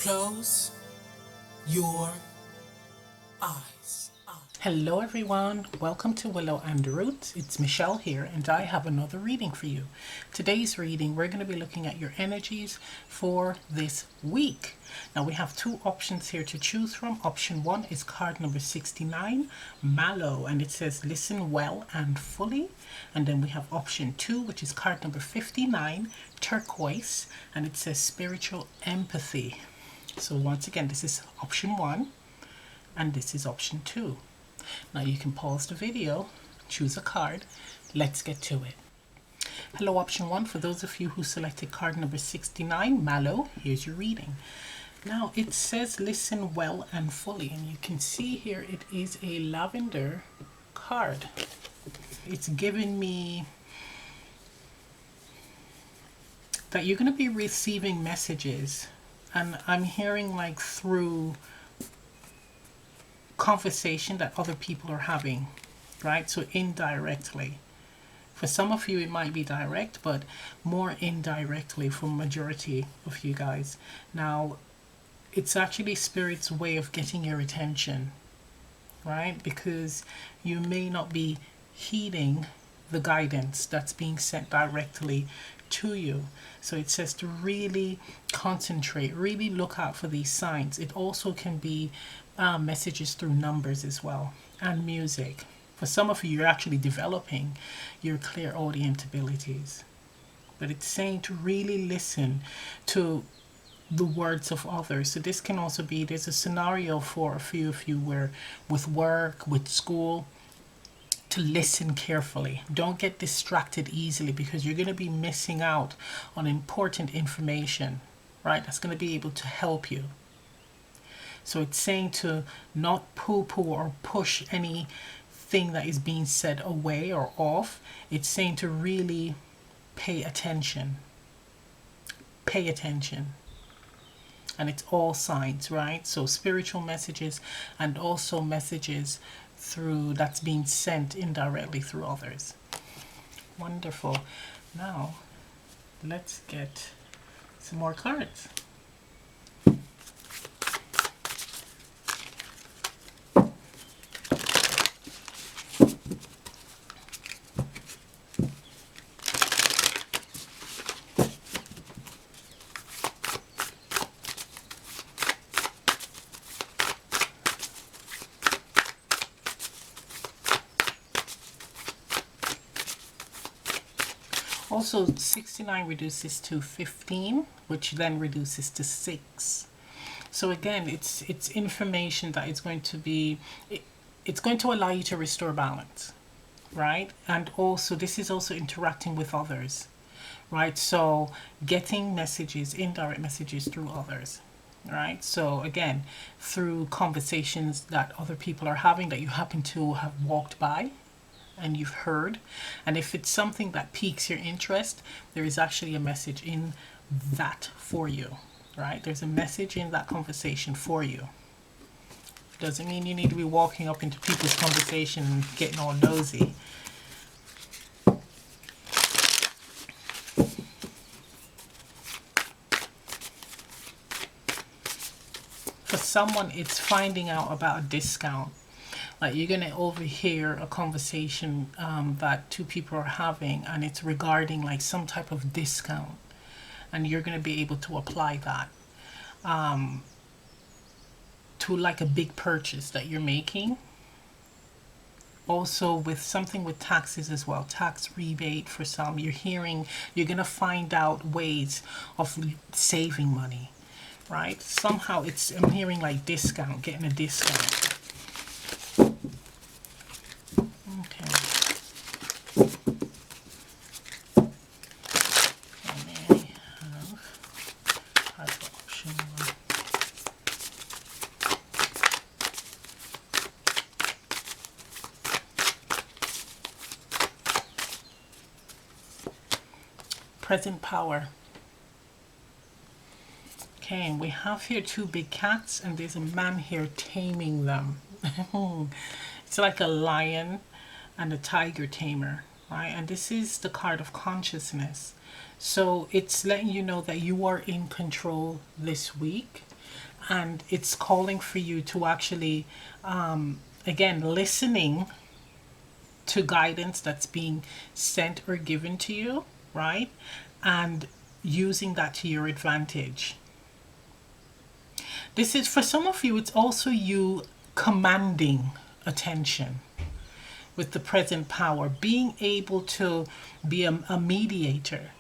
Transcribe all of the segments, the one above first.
Close your eyes. Hello everyone, welcome to Willow and Roots. It's Michelle here and I have another reading for you. Today's reading we're going to be looking at your energies for this week. Now we have two options here to choose from. Option 1 is card number 69, Mallow, and it says listen well and fully. And then we have option 2, which is card number 59, Turquoise, and it says spiritual empathy. So once again, this is option 1 and this is option 2. Now you can pause the video, choose a card. Let's get to it. Hello, option 1. For those of you who selected card number 69, Mallow, here's your reading. Now it says listen well and fully, and you can see here it is a lavender card. It's giving me that you're going to be receiving messages, and I'm hearing like through conversation that other people are having, right? So indirectly. For some of you it might be direct, but more indirectly for majority of you guys. Now it's actually Spirit's way of getting your attention, right? Because you may not be heeding the guidance that's being sent directly to you. So it says to really concentrate, really look out for these signs. It also can be messages through numbers as well, and music. For some of you, you're actually developing your clairaudient abilities. But it's saying to really listen to the words of others. So this can also be, there's a scenario for a few of you where with work, with school, to listen carefully. Don't get distracted easily, because you're going to be missing out on important information, right? That's going to be able to help you. So it's saying to not poo-poo or push anything that is being said away or off. It's saying to really pay attention. Pay attention. And it's all signs, right? So spiritual messages and also messages through that's being sent indirectly through others. Wonderful. Now let's get some more cards. Also 69 reduces to 15, which then reduces to 6. So again, it's information that is going to be, it's going to allow you to restore balance, right? And also this is also interacting with others, right? So getting messages, indirect messages through others, right? So again, through conversations that other people are having that you happen to have walked by and you've heard. And if it's something that piques your interest, there is actually a message in that for you, right? There's a message in that conversation for you. Doesn't mean you need to be walking up into people's conversation and getting all nosy. For someone, it's finding out about a discount. Like you're going to overhear a conversation that two people are having, and it's regarding like some type of discount, and you're going to be able to apply that to like a big purchase that you're making. Also with something with taxes as well, tax rebate for some. You're going to find out ways of saving money, right? Somehow I'm hearing like discount, getting a discount. Present power. Okay, and we have here two big cats, and there's a man here taming them. It's like a lion and a tiger tamer, right? And this is the card of consciousness. So it's letting you know that you are in control this week. And it's calling for you to actually, again, listening to guidance that's being sent or given to you, right? And using that to your advantage. This is, for some of you, it's also you commanding attention with the present power, being able to be a mediator,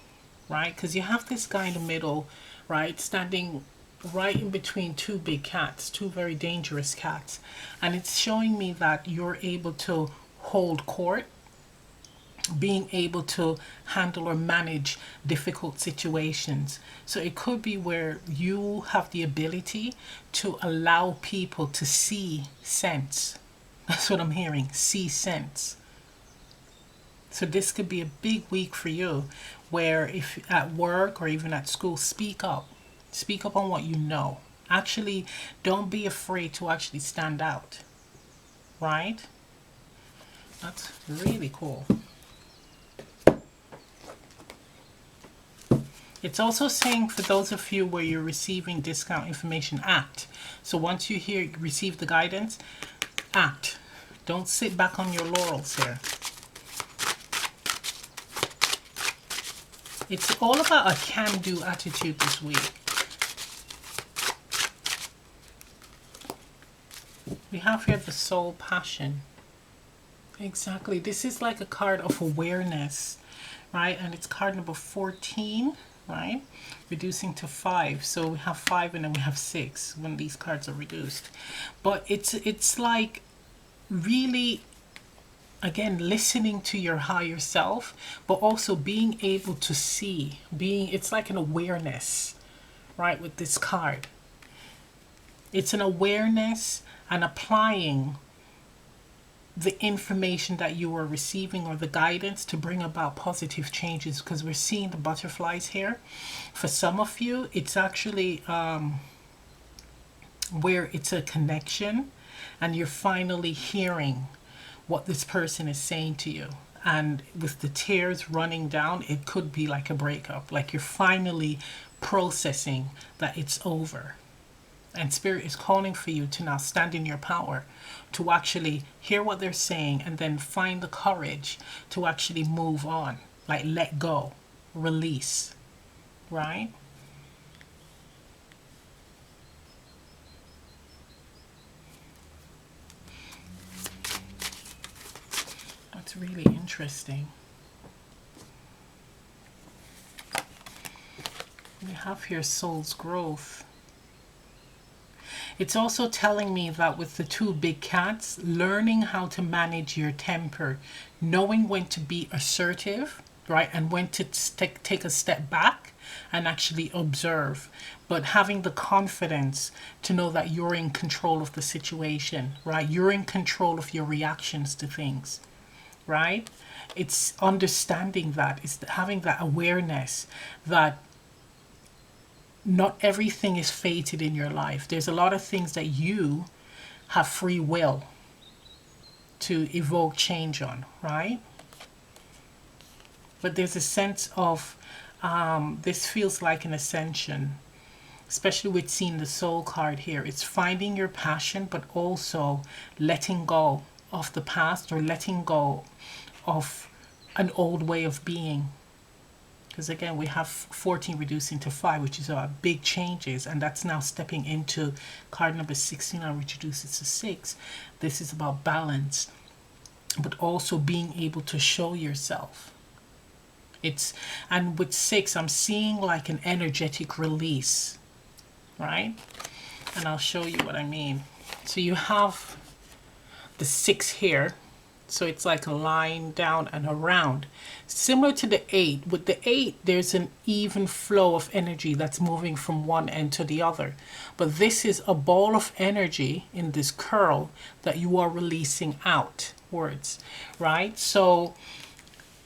right? Because you have this guy in the middle, right, standing right in between two big cats, two very dangerous cats. And it's showing me that you're able to hold court, being able to handle or manage difficult situations. So it could be where you have the ability to allow people to see sense. That's what I'm hearing, see sense. So this could be a big week for you where, if at work or even at school, speak up. Speak up on what you know. Actually, don't be afraid to actually stand out. Right? That's really cool. It's also saying, for those of you where you're receiving discount information, act. So once you receive the guidance, act. Don't sit back on your laurels here. It's all about a can-do attitude this week. We have here the soul passion. Exactly. This is like a card of awareness, right? And it's card number 14, right? Reducing to 5. So we have 5 and then we have 6 when these cards are reduced. But it's like really, again, listening to your higher self, but also being able to see, it's like an awareness, right? With this card, it's an awareness and applying the information that you are receiving or the guidance to bring about positive changes, because we're seeing the butterflies here. For some of you, it's actually where it's a connection and you're finally hearing what this person is saying to you. And with the tears running down, it could be like a breakup, like you're finally processing that it's over. And Spirit is calling for you to now stand in your power, to actually hear what they're saying and then find the courage to actually move on, like let go, release, right? That's really interesting. We have here soul's growth. It's also telling me that with the two big cats, learning how to manage your temper, knowing when to be assertive, right, and when to take a step back and actually observe, but having the confidence to know that you're in control of the situation, right? You're in control of your reactions to things, right? It's understanding that, it's having that awareness that not everything is fated in your life. There's a lot of things that you have free will to evoke change on, right? But there's a sense of, this feels like an ascension, especially with seeing the soul card here. It's finding your passion, but also letting go of the past or letting go of an old way of being. Because again, we have 14 reducing to 5, which is big changes. And that's now stepping into card number 16, which reduces to 6. This is about balance, but also being able to show yourself. And with 6, I'm seeing like an energetic release, right? And I'll show you what I mean. So you have the 6 here. So it's like a line down and around. Similar to the 8. With the 8, there's an even flow of energy that's moving from one end to the other. But this is a ball of energy in this curl that you are releasing outwards, right? So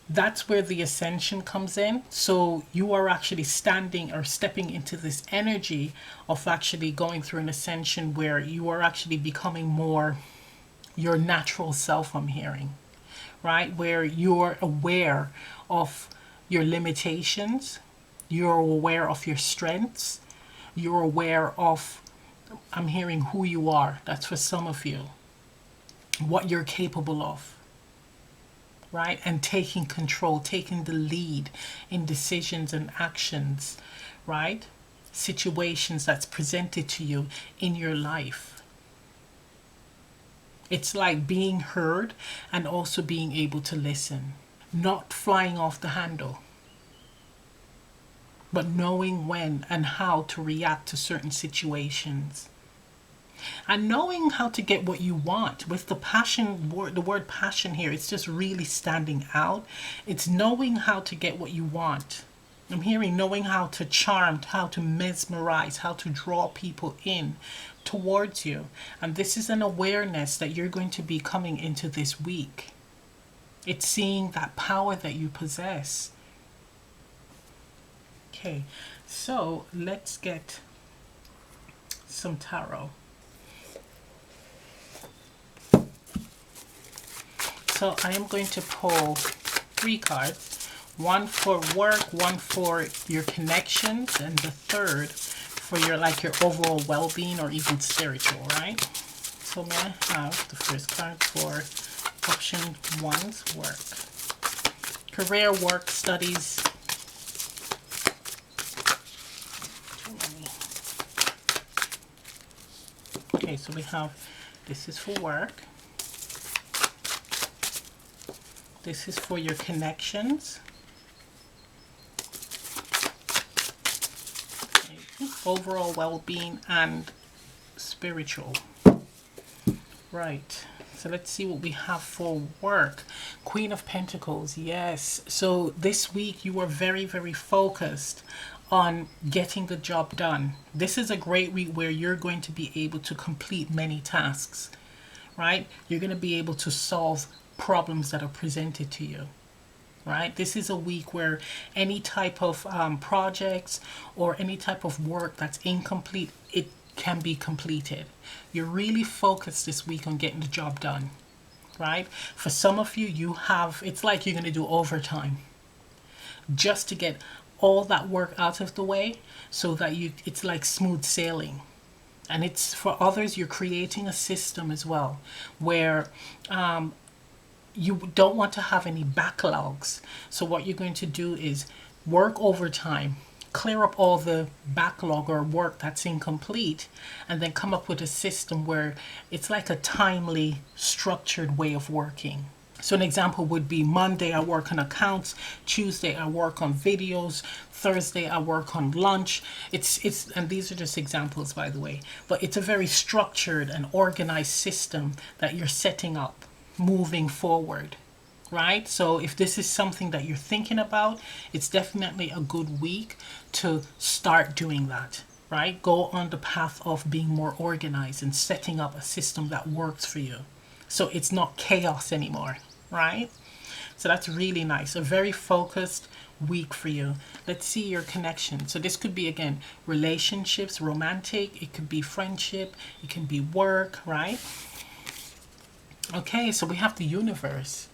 that's where the ascension comes in. So you are actually standing or stepping into this energy of actually going through an ascension where you are actually becoming more your natural self, I'm hearing, right? Where you're aware of your limitations, you're aware of your strengths, you're aware of I'm hearing who you are. That's for some of you. What you're capable of. Right? And taking control, taking the lead in decisions and actions. Right? Situations that's presented to you in your life. It's like being heard and also being able to listen. Not flying off the handle, but knowing when and how to react to certain situations. And knowing how to get what you want. With the passion word, the word passion here, it's just really standing out. It's knowing how to get what you want. I'm hearing knowing how to charm, how to mesmerize, how to draw people in towards you. And this is an awareness that you're going to be coming into this week. It's seeing that power that you possess. Okay, so let's get some tarot. So I am going to pull 3 cards. One for work, one for your connections, and the third for your your overall well-being or even spiritual, right? So may I have the first card for option 1's work? Career, work, studies. Okay, so we have, this is for work. This is for your connections. Okay. Overall well-being and spiritual. Right. So let's see what we have for work. Queen of Pentacles. Yes. So this week you are very, very focused on getting the job done. This is a great week where you're going to be able to complete many tasks, right? You're going to be able to solve problems that are presented to you, right? This is a week where any type of projects or any type of work that's incomplete, it can be completed. You're really focused this week on getting the job done, right? For some of you, you have, it's like you're going to do overtime just to get all that work out of the way so that it's like smooth sailing. And it's for others, you're creating a system as well where you don't want to have any backlogs. So what you're going to do is work overtime, clear up all the backlog or work that's incomplete, and then come up with a system where it's like a timely, structured way of working. So an example would be Monday I work on accounts, Tuesday I work on videos, Thursday I work on lunch. It's and these are just examples, by the way, but it's a very structured and organized system that you're setting up moving forward, right? So if this is something that you're thinking about, it's definitely a good week to start doing that, right? Go on the path of being more organized and setting up a system that works for you. So it's not chaos anymore, right? So that's really nice. A very focused week for you. Let's see your connection. So this could be, again, relationships, romantic. It could be friendship. It can be work, right? Okay, so we have the universe.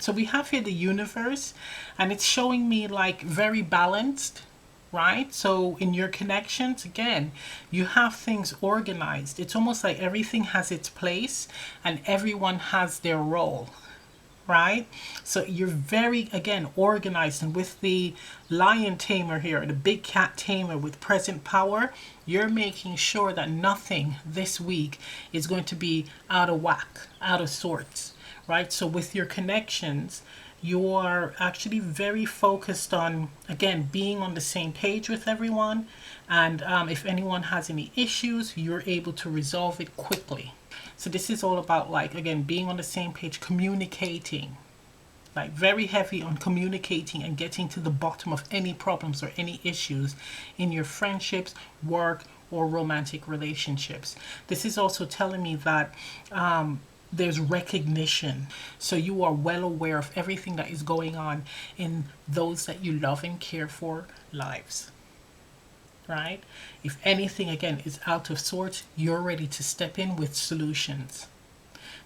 So we have here the universe, and it's showing me like very balanced, right? So in your connections, again, you have things organized. It's almost like everything has its place and everyone has their role, right? So you're very, again, organized. And with the lion tamer here, the big cat tamer with present power, you're making sure that nothing this week is going to be out of whack, out of sorts, right? So with your connections, you are actually very focused on, again, being on the same page with everyone. And if anyone has any issues, you're able to resolve it quickly. So this is all about, like, again, being on the same page, communicating, like very heavy on communicating and getting to the bottom of any problems or any issues in your friendships, work, or romantic relationships. This is also telling me that there's recognition. So you are well aware of everything that is going on in those that you love and care for lives, right? If anything, again, is out of sorts, you're ready to step in with solutions.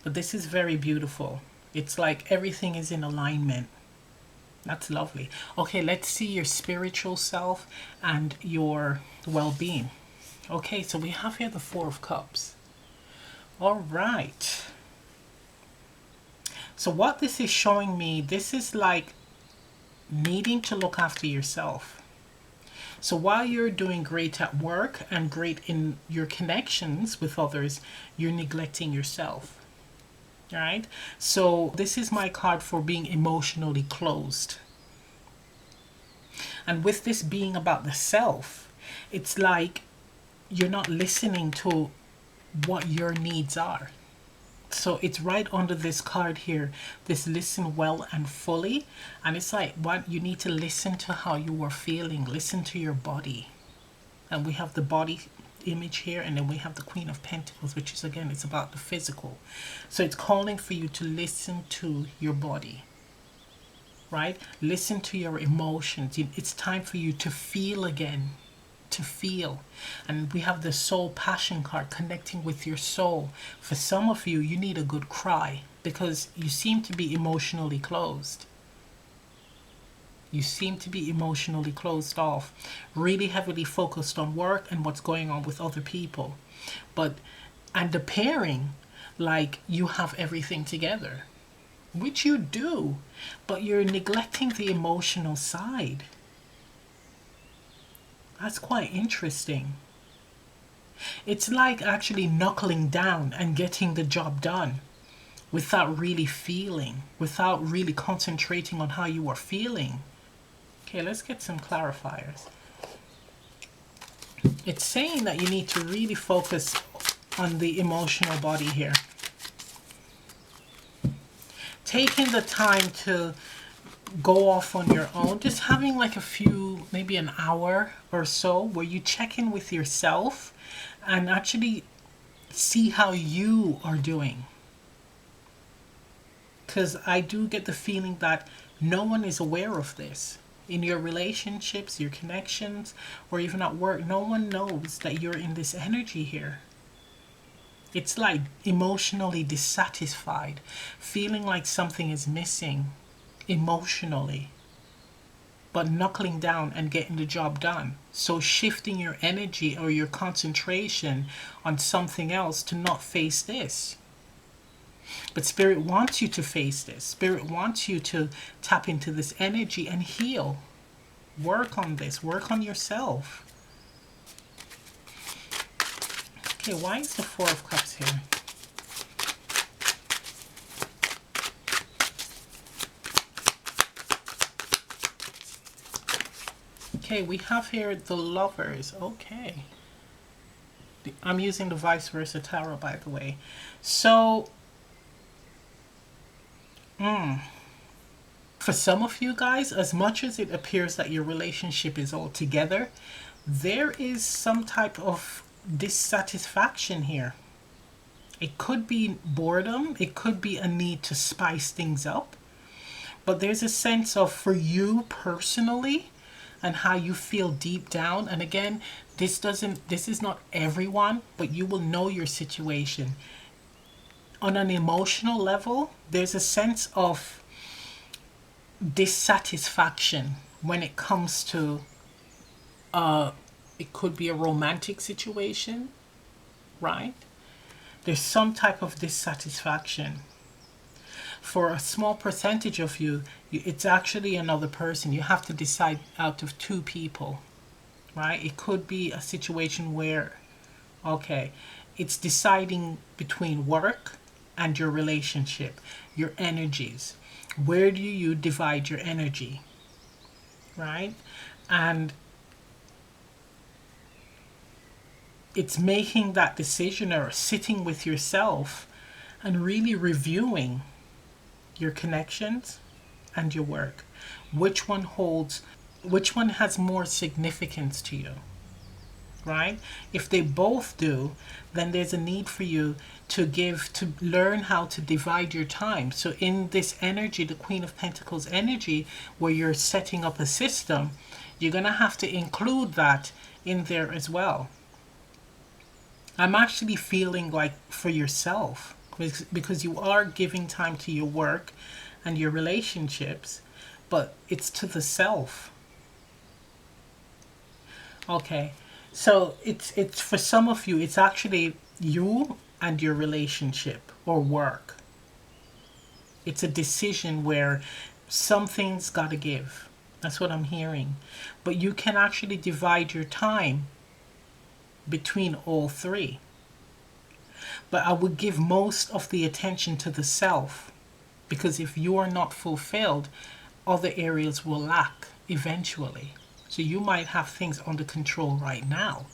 But this is very beautiful. It's like everything is in alignment. That's lovely. Okay, let's see your spiritual self and your well-being. Okay, so we have here the Four of Cups. All right. So what this is showing me, this is like needing to look after yourself. So while you're doing great at work and great in your connections with others, you're neglecting yourself. All right. So this is my card for being emotionally closed. And with this being about the self, it's like you're not listening to what your needs are. So it's right under this card here, this listen well and fully. And it's like what you need to listen to how you are feeling, listen to your body. And we have the body image here, and then we have the Queen of Pentacles, which is again, it's about the physical. So it's calling for you to listen to your body, right? Listen to your emotions. It's time for you to feel again, to feel. And we have the soul passion card, connecting with your soul. For some of you, you need a good cry because you seem to be emotionally closed. You seem to be emotionally closed off, really heavily focused on work and what's going on with other people. And appearing like you have everything together, which you do, but you're neglecting the emotional side. That's quite interesting. It's like actually knuckling down and getting the job done without really feeling, without really concentrating on how you are feeling. Okay, let's get some clarifiers. It's saying that you need to really focus on the emotional body here. Taking the time to go off on your own, just having like a few, maybe an hour or so, where you check in with yourself and actually see how you are doing. Because I do get the feeling that no one is aware of this. In your relationships, your connections, or even at work, no one knows that you're in this energy here. It's like emotionally dissatisfied, feeling like something is missing emotionally, but knuckling down and getting the job done. So shifting your energy or your concentration on something else to not face this. But Spirit wants you to face this. Spirit wants you to tap into this energy and heal. Work on this. Work on yourself. Okay, why is the Four of Cups here? Okay, we have here the Lovers. Okay. I'm using the vice versa tarot, by the way. So, for some of you guys, as much as it appears that your relationship is all together, there is some type of dissatisfaction here. It could be boredom. It could be a need to spice things up. But there's a sense of, for you personally, and how you feel deep down. And again, this is not everyone, but you will know your situation. On an emotional level, there's a sense of dissatisfaction when it comes to it could be a romantic situation, right? There's some type of dissatisfaction. For a small percentage of you, it's actually another person. You have to decide out of two people, right? It could be a situation where, okay, it's deciding between work and your relationship, your energies. Where do you divide your energy, right? And it's making that decision, or sitting with yourself and really reviewing your connections and your work. Which one has more significance to you, right? If they both do, then there's a need for you to learn how to divide your time. So in this energy, the Queen of Pentacles energy, where you're setting up a system, you're going to have to include that in there as well. I'm actually feeling like for yourself, because you are giving time to your work and your relationships, but it's to the self. Okay. So it's for some of you, it's actually you and your relationship or work. It's a decision where something's got to give. That's what I'm hearing. But you can actually divide your time between all three. But I would give most of the attention to the self, because if you are not fulfilled, other areas will lack eventually. So you might have things under control right now,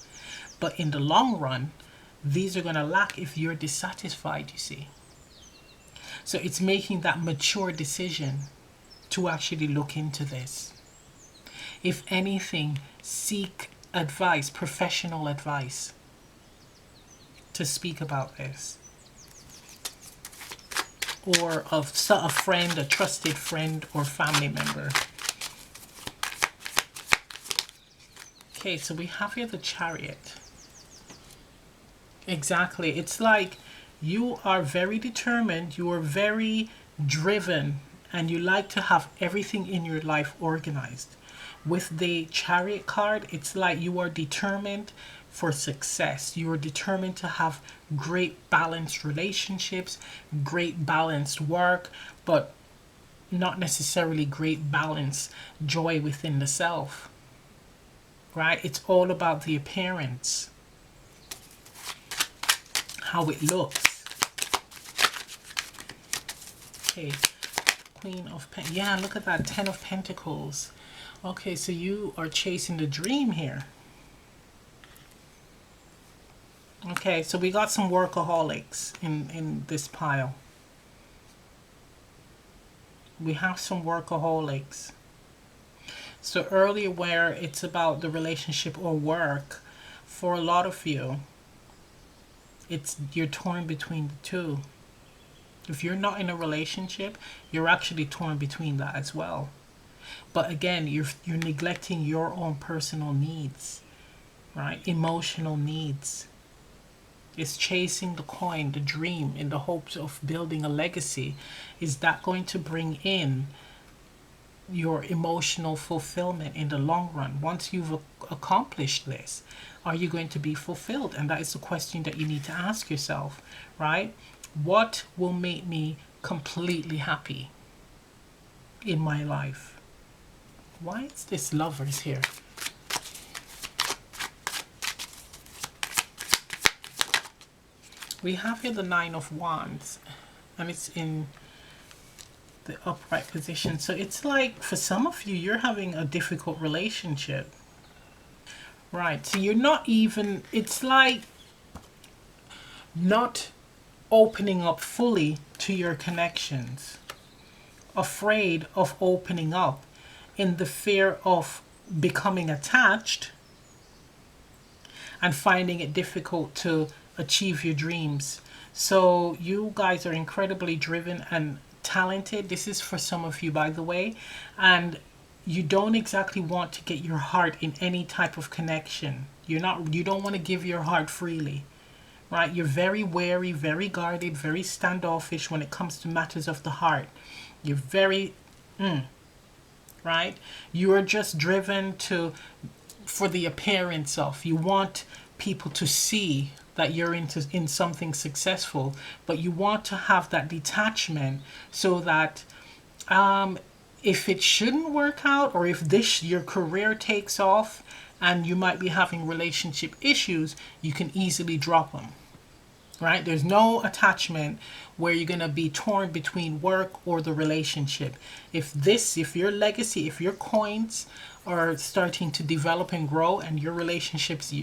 but in the long run, these are going to lack if you're dissatisfied, you see. So it's making that mature decision to actually look into this. If anything, seek advice, professional advice, to speak about this. Or of a friend, a trusted friend or family member. Okay, so we have here the Chariot. Exactly. It's like you are very determined, you are very driven, and you like to have everything in your life organized. With the Chariot card, it's like you are determined for success. You are determined to have great balanced relationships, great balanced work, but not necessarily great balanced joy within the self. Right? It's all about the appearance, how it looks. Okay, Queen of Pentacles. Yeah, look at that, 10 of Pentacles. Okay, so you are chasing the dream here. Okay, so we got some workaholics in this pile. We have some workaholics. So earlier where it's about the relationship or work, for a lot of you, you're torn between the two. If you're not in a relationship, you're actually torn between that as well. But again, you're neglecting your own personal needs, right? Emotional needs. It's chasing the coin, the dream, in the hopes of building a legacy. Is that going to bring in your emotional fulfillment in the long run? Once you've accomplished this, are you going to be fulfilled? And that is the question that you need to ask yourself, right? What will make me completely happy in my life? Why is this Lovers here? We have here the Nine of Wands, and it's in the upright position. So it's like, for some of you, you're having a difficult relationship. Right, so you're not even, it's like not opening up fully to your connections. Afraid of opening up in the fear of becoming attached and finding it difficult to achieve your dreams. So you guys are incredibly driven and talented. This is for some of you, by the way, and you don't exactly want to get your heart in any type of connection. You don't want to give your heart freely, right? You're very wary, very guarded, very standoffish when it comes to matters of the heart. You're very right? You are just driven for the appearance of. You want people to see that you're in something successful, but you want to have that detachment so that if it shouldn't work out, or if your career takes off and you might be having relationship issues, you can easily drop them. Right? There's no attachment where you're going to be torn between work or the relationship. If your legacy, if your coins are starting to develop and grow, and your relationships,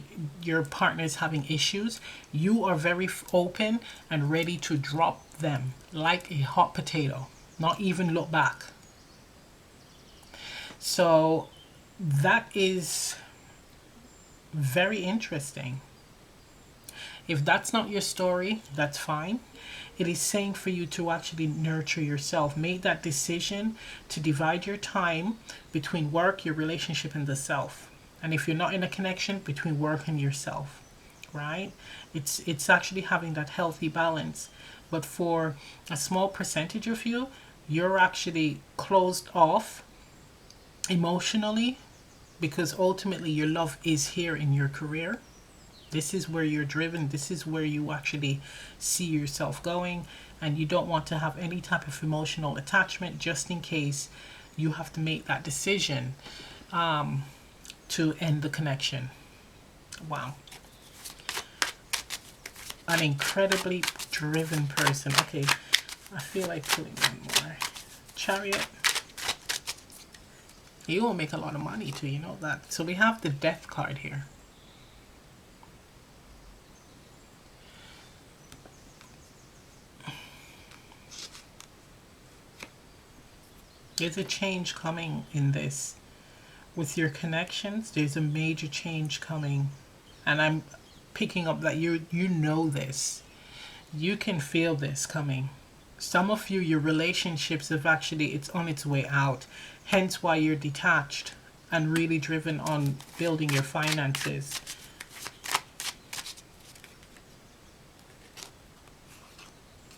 your partner is having issues, you are very open and ready to drop them like a hot potato, not even look back. So that is very interesting. If that's not your story, that's fine. It is saying for you to actually nurture yourself. Make that decision to divide your time between work, your relationship, and the self. And if you're not in a connection, between work and yourself, right? It's actually having that healthy balance. But for a small percentage of you, you're actually closed off emotionally, because ultimately your love is here in your career. This is where you're driven. This is where you actually see yourself going. And you don't want to have any type of emotional attachment just in case you have to make that decision to end the connection. Wow. An incredibly driven person. Okay, I feel like putting one more. Chariot. You will make a lot of money too, you know that. So we have the death card here. There's a change coming in this. With your connections, there's a major change coming. And I'm picking up that you know this. You can feel this coming. Some of you, your relationships have actually, it's on its way out. Hence why you're detached and really driven on building your finances.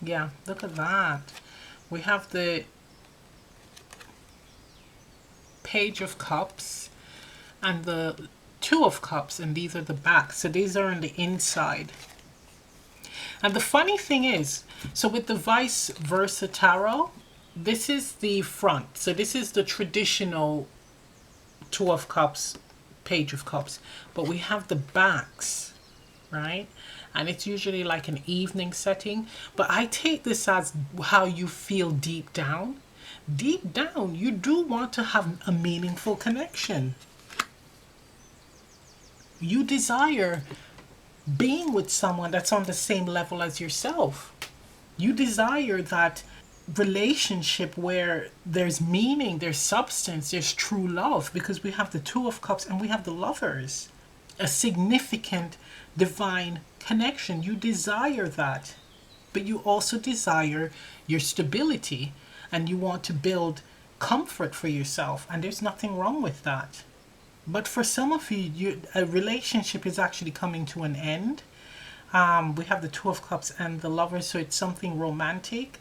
Yeah, look at that. We have the Page of Cups and the Two of Cups, and these are the back. So these are on the inside. And the funny thing is, so with the vice versa tarot, this is the front. So this is the traditional Two of Cups, Page of Cups. But we have the backs, right? And it's usually like an evening setting. But I take this as how you feel deep down. Deep down, you do want to have a meaningful connection. You desire being with someone that's on the same level as yourself. You desire that relationship where there's meaning, there's substance, there's true love, because we have the Two of Cups and we have the Lovers. A significant divine connection. You desire that, but you also desire your stability and you want to build comfort for yourself, and there's nothing wrong with that. But for some of you, a relationship is actually coming to an end. We have the Two of Cups and the Lovers, so it's something romantic.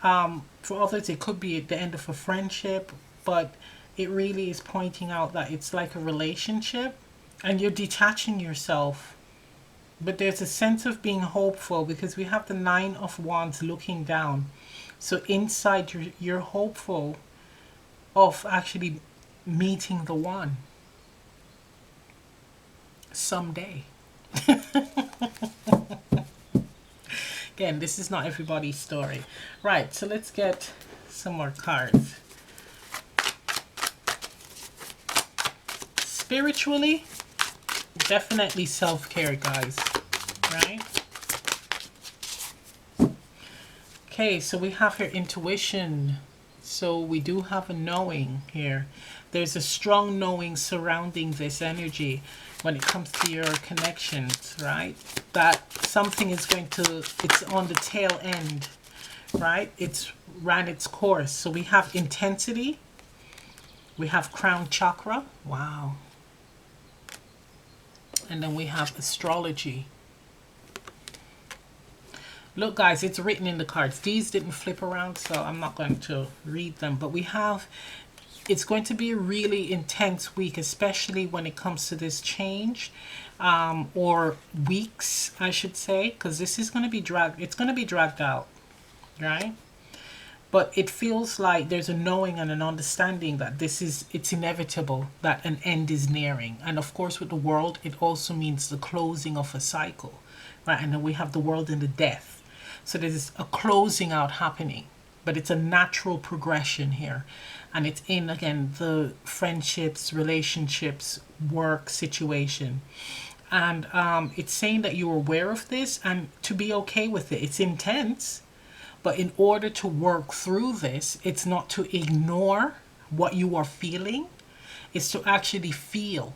For others, it could be at the end of a friendship, but it really is pointing out that it's like a relationship and you're detaching yourself. But there's a sense of being hopeful because we have the Nine of Wands looking down. So inside, you're hopeful of actually meeting the one someday. Again, this is not everybody's story. Right, so let's get some more cards. Spiritually, definitely self-care, guys. Right? Okay, so we have here intuition. So we do have a knowing here. There's a strong knowing surrounding this energy when it comes to your connections, right? That something is going to, it's on the tail end, right? It's ran its course. So we have intensity. We have crown chakra. Wow. And then we have astrology. Look, guys, it's written in the cards. These didn't flip around, so I'm not going to read them. But we have, it's going to be a really intense week, especially when it comes to this change, or weeks, I should say, because this is going to be dragged. It's going to be dragged out, right? But it feels like there's a knowing and an understanding that it's inevitable, that an end is nearing. And of course, with the world, it also means the closing of a cycle, right? And then we have the world and the death. So there's a closing out happening, but it's a natural progression here. And it's in, again, the friendships, relationships, work situation. And it's saying that you're aware of this and to be okay with it. It's intense, but in order to work through this, it's not to ignore what you are feeling. It's to actually feel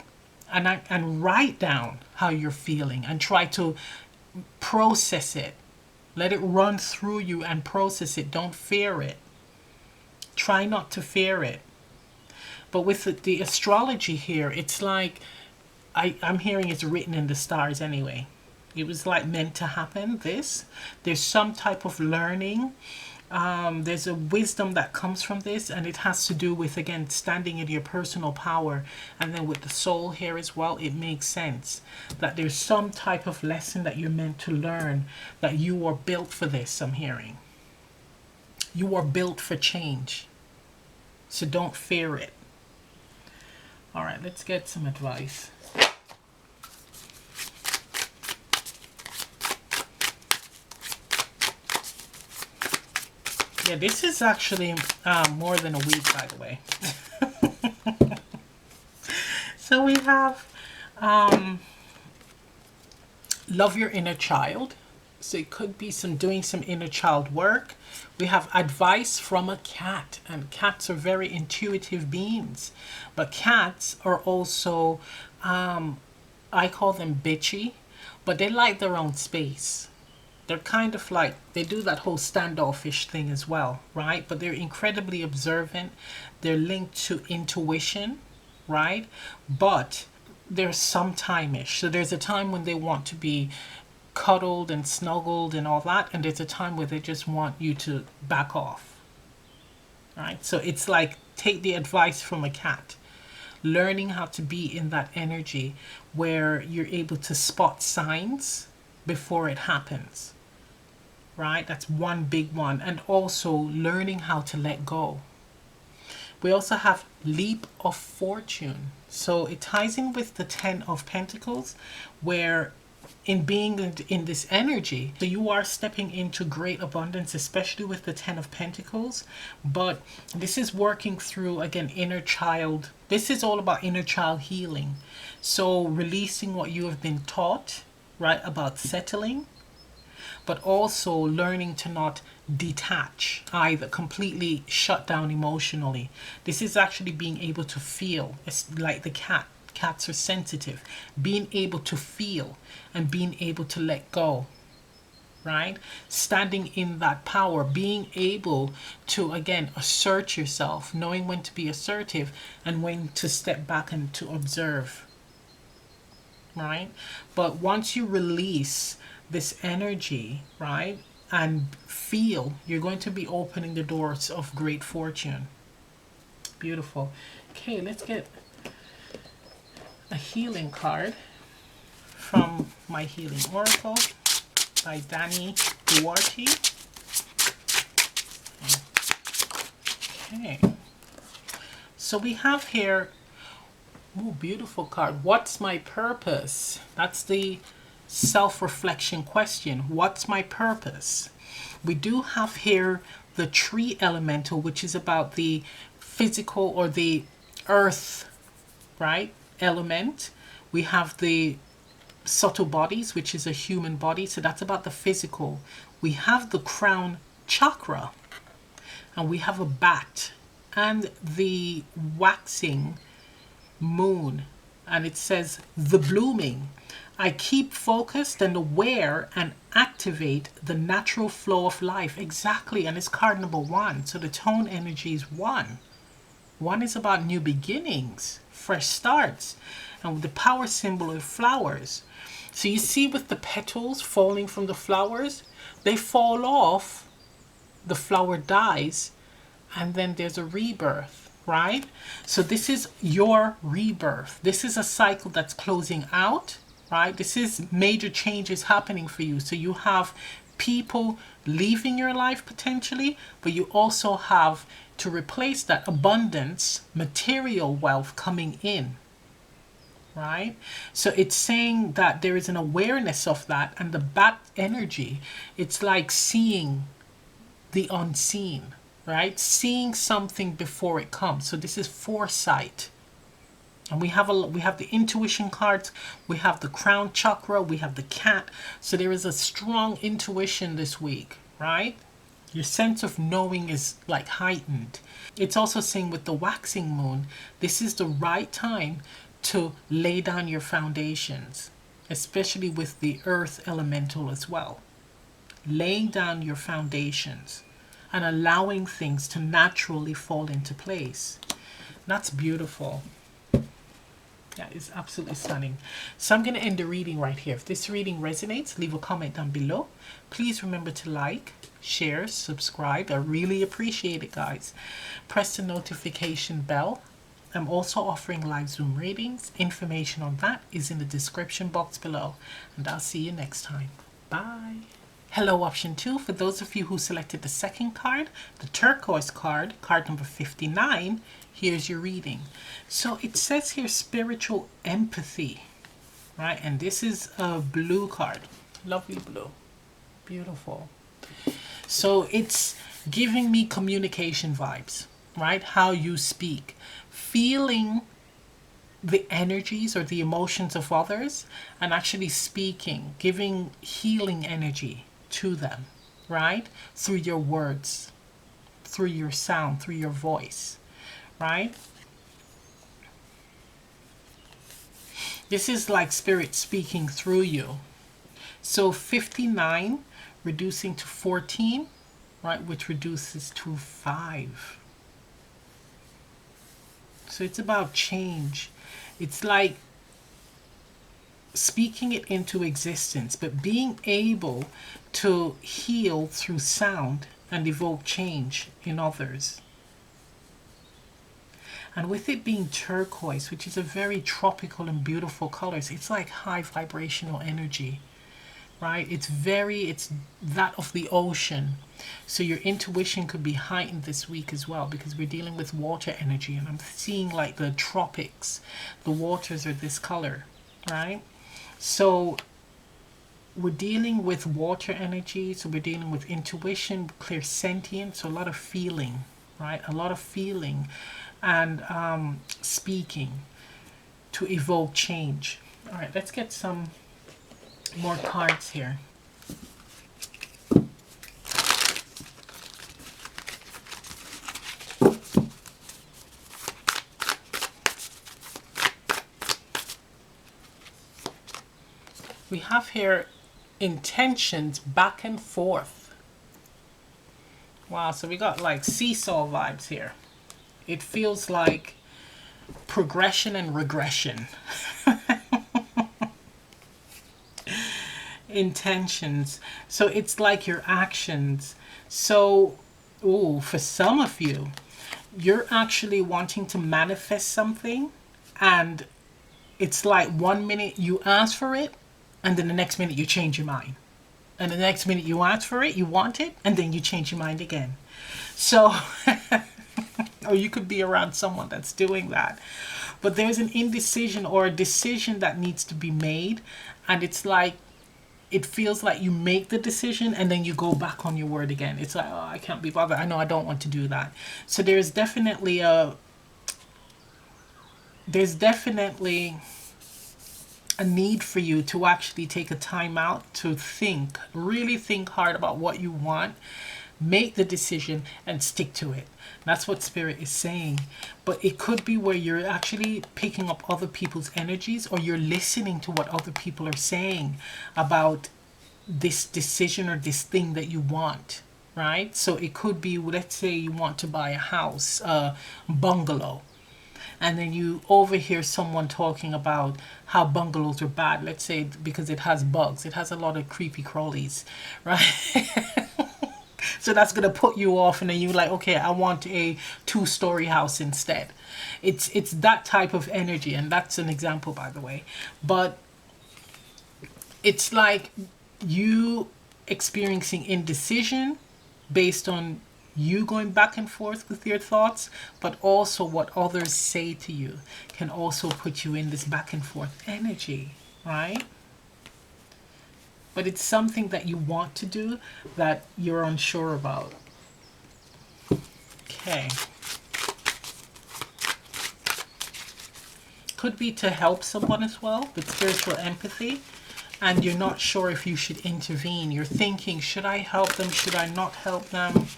and write down how you're feeling and try to process it. Let it run through you and process it. Don't fear it. Try not to fear it. But with the astrology here, it's like, I'm hearing it's written in the stars anyway. It was like meant to happen, this. There's some type of learning. There's a wisdom that comes from this, and it has to do with, again, standing in your personal power. And then with the soul here as well, it makes sense that there's some type of lesson that you're meant to learn, that you are built for this. I'm hearing you are built for change, so don't fear it. All right, let's get some advice. Yeah, this is actually more than a week, by the way. So we have love your inner child. So it could be doing some inner child work. We have advice from a cat, and cats are very intuitive beings. But cats are also, I call them bitchy, but they like their own space. They're kind of like, they do that whole standoffish thing as well, right? But they're incredibly observant. They're linked to intuition, right? But there's some time-ish. So there's a time when they want to be cuddled and snuggled and all that, and there's a time where they just want you to back off, right? So it's like, take the advice from a cat, learning how to be in that energy where you're able to spot signs before it happens, right? That's one big one. And also learning how to let go. We also have leap of fortune. So it ties in with the 10 of Pentacles, where in being in this energy, so you are stepping into great abundance, especially with the 10 of Pentacles. But this is working through, again, inner child. This is all about inner child healing. So releasing what you have been taught, right, about settling, but also learning to not detach either, completely shut down emotionally. This is actually being able to feel. It's like the cat. Cats are sensitive. Being able to feel and being able to let go, right? Standing in that power, being able to, again, assert yourself, knowing when to be assertive and when to step back and to observe, right? But once you release this energy, right, and feel, you're going to be opening the doors of great fortune. Beautiful. Okay, let's get a healing card from my healing oracle by Danny Duarte. Okay, so we have here, oh, beautiful card. What's my purpose? That's the self-reflection question. What's my purpose? We do have here the tree elemental, which is about the physical or the earth, right, element. We have the subtle bodies, which is a human body, so that's about the physical. We have the crown chakra, and we have a bat and the waxing moon, and it says the blooming. I keep focused and aware and activate the natural flow of life. Exactly, and it's card number 1. So the tone energy is 1. 1 is about new beginnings, fresh starts, and the power symbol of flowers. So you see with the petals falling from the flowers, they fall off, the flower dies, and then there's a rebirth, right? So this is your rebirth. This is a cycle that's closing out, right? This is major changes happening for you. So you have people leaving your life potentially, but you also have to replace that abundance, material wealth coming in, right? So it's saying that there is an awareness of that, and the bat energy, it's like seeing the unseen, right? Seeing something before it comes. So this is foresight. And we have the intuition cards, we have the crown chakra, we have the cat. So there is a strong intuition this week, right? Your sense of knowing is like heightened. It's also saying with the waxing moon, this is the right time to lay down your foundations, especially with the earth elemental as well. Laying down your foundations and allowing things to naturally fall into place. That's beautiful. Yeah, it's absolutely stunning. So I'm going to end the reading right here. If this reading resonates, leave a comment down below. Please remember to like, share, subscribe. I really appreciate it, guys. Press the notification bell. I'm also offering live Zoom readings. Information on that is in the description box below. And I'll see you next time. Bye. Hello, option 2. For those of you who selected the second card, the turquoise card, card number 59, here's your reading. So it says here spiritual empathy, right? And this is a blue card. Lovely blue. Beautiful. So it's giving me communication vibes, right? How you speak, feeling the energies or the emotions of others and actually speaking, giving healing energy to them, right? Through your words, through your sound, through your voice, right? This is like spirit speaking through you. So 59 reducing to 14, right, which reduces to 5. So it's about change. It's like speaking it into existence, but being able to heal through sound and evoke change in others. And with it being turquoise, which is a very tropical and beautiful colors, it's like high vibrational energy, right? It's that of the ocean. So your intuition could be heightened this week as well, because we're dealing with water energy, and I'm seeing like the tropics, the waters are this color, right? So we're dealing with water energy, so we're dealing with intuition, clear sentience, so a lot of feeling, right? A lot of feeling and speaking to evoke change. All right, let's get some more cards here. We have here intentions back and forth. Wow, so we got like seesaw vibes here. It feels like progression and regression. Intentions. So it's like your actions. So, ooh, for some of you, you're actually wanting to manifest something, and it's like 1 minute you ask for it, and then the next minute you change your mind. And the next minute you ask for it, you want it, and then you change your mind again. So, or you could be around someone that's doing that. But there's an indecision or a decision that needs to be made, and it's like, it feels like you make the decision and then you go back on your word again. It's like, oh, I can't be bothered. I know I don't want to do that. So there's definitely a need for you to actually take a time out to think, really think hard about what you want, make the decision and stick to it. That's what spirit is saying. But it could be where you're actually picking up other people's energies, or you're listening to what other people are saying about this decision or this thing that you want, right? So it could be, let's say you want to buy a house, a bungalow, and then you overhear someone talking about how bungalows are bad, let's say because it has bugs, it has a lot of creepy crawlies, right? So that's going to put you off, and then you're like, okay, I want a 2-story house instead. It's that type of energy, and that's an example, by the way. But it's like you experiencing indecision based on you going back and forth with your thoughts, but also what others say to you can also put you in this back and forth energy, right? But it's something that you want to do that you're unsure about. Okay. Could be to help someone as well with spiritual empathy, and you're not sure if you should intervene. You're thinking, should I help them? Should I not help them?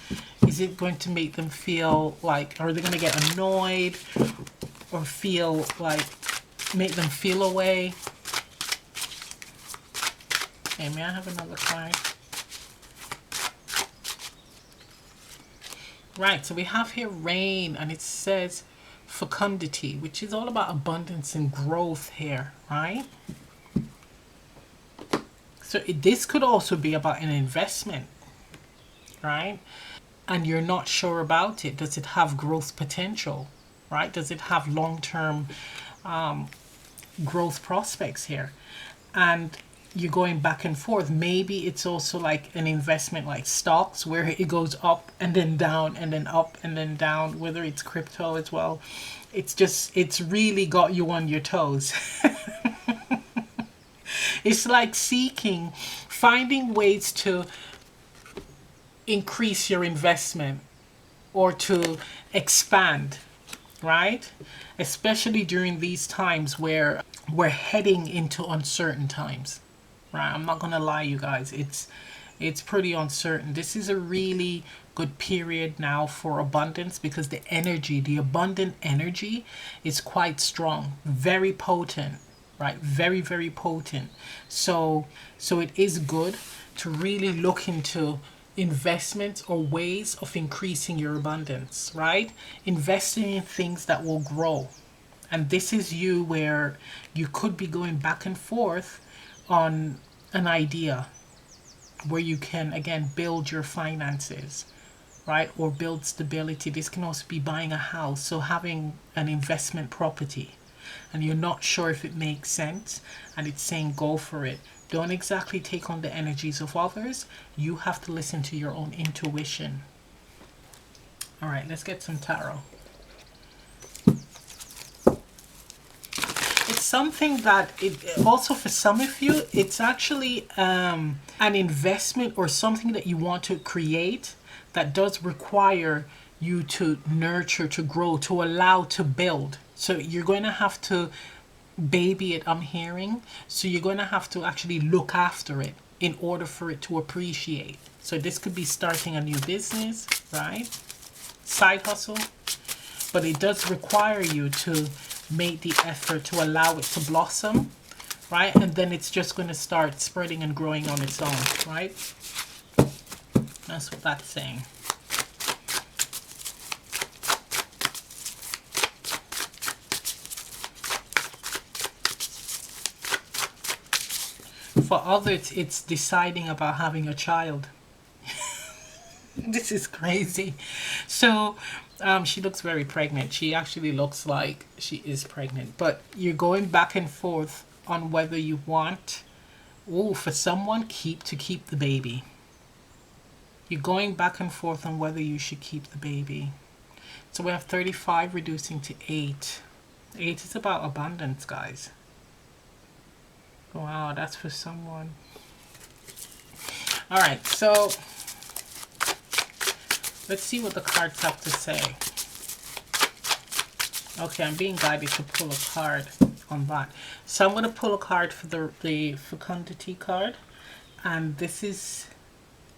Is it going to make them feel like, are they going to get annoyed or feel like, make them feel away? Okay, may I have another card? Right, so we have here rain, and it says fecundity, which is all about abundance and growth here, right? So this could also be about an investment, right? And you're not sure about it. Does it have growth potential, right? Does it have long-term growth prospects here? And you're going back and forth. Maybe it's also like an investment like stocks, where it goes up and then down and then up and then down, whether it's crypto as well. It's really got you on your toes. It's like finding ways to increase your investment or to expand, right? Especially during these times where we're heading into uncertain times, right? I'm not gonna lie, you guys, it's pretty uncertain. This is a really good period now for abundance, because the abundant energy is quite strong, very potent, right? Very, very potent. So it is good to really look into investments or ways of increasing your abundance, right? Investing in things that will grow. And this is you where you could be going back and forth on an idea where you can again build your finances, right? Or build stability. This can also be buying a house, so having an investment property and you're not sure if it makes sense, and it's saying go for it. Don't exactly take on the energies of others. You have to listen to your own intuition. All right, let's get some tarot. It's something that also for some of you, it's actually an investment or something that you want to create that does require you to nurture, to grow, to allow, to build. So you're going to have to baby it, I'm hearing. So you're going to have to actually look after it in order for it to appreciate. So this could be starting a new business, right? Side hustle. But it does require you to make the effort to allow it to blossom, right? And then it's just going to start spreading and growing on its own, right? That's what that's saying. For others, it's deciding about having a child. This is crazy. So she looks very pregnant. She actually looks like she is pregnant. But you're going back and forth on whether you want, for someone, keep the baby. You're going back and forth on whether you should keep the baby. So we have 35 reducing to 8. 8 is about abundance, guys. Wow, that's for someone. All right, so let's see what the cards have to say. Okay, I'm being guided to pull a card on that. So I'm going to pull a card for the fecundity card. And this is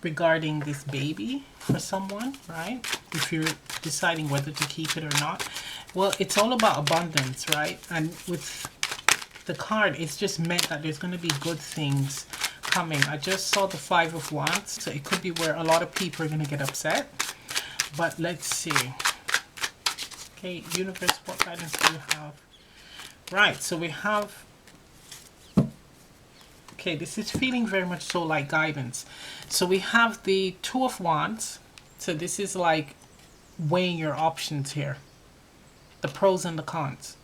regarding this baby for someone, right? If you're deciding whether to keep it or not. Well, it's all about abundance, right? And with the card, it's just meant that there's going to be good things coming. I just saw the 5 of Wands, so it could be where a lot of people are going to get upset. But let's see. Okay, universe, what guidance do you have? Right, so we have... Okay, this is feeling very much so like guidance. So we have the 2 of Wands. So this is like weighing your options here. The pros and the cons.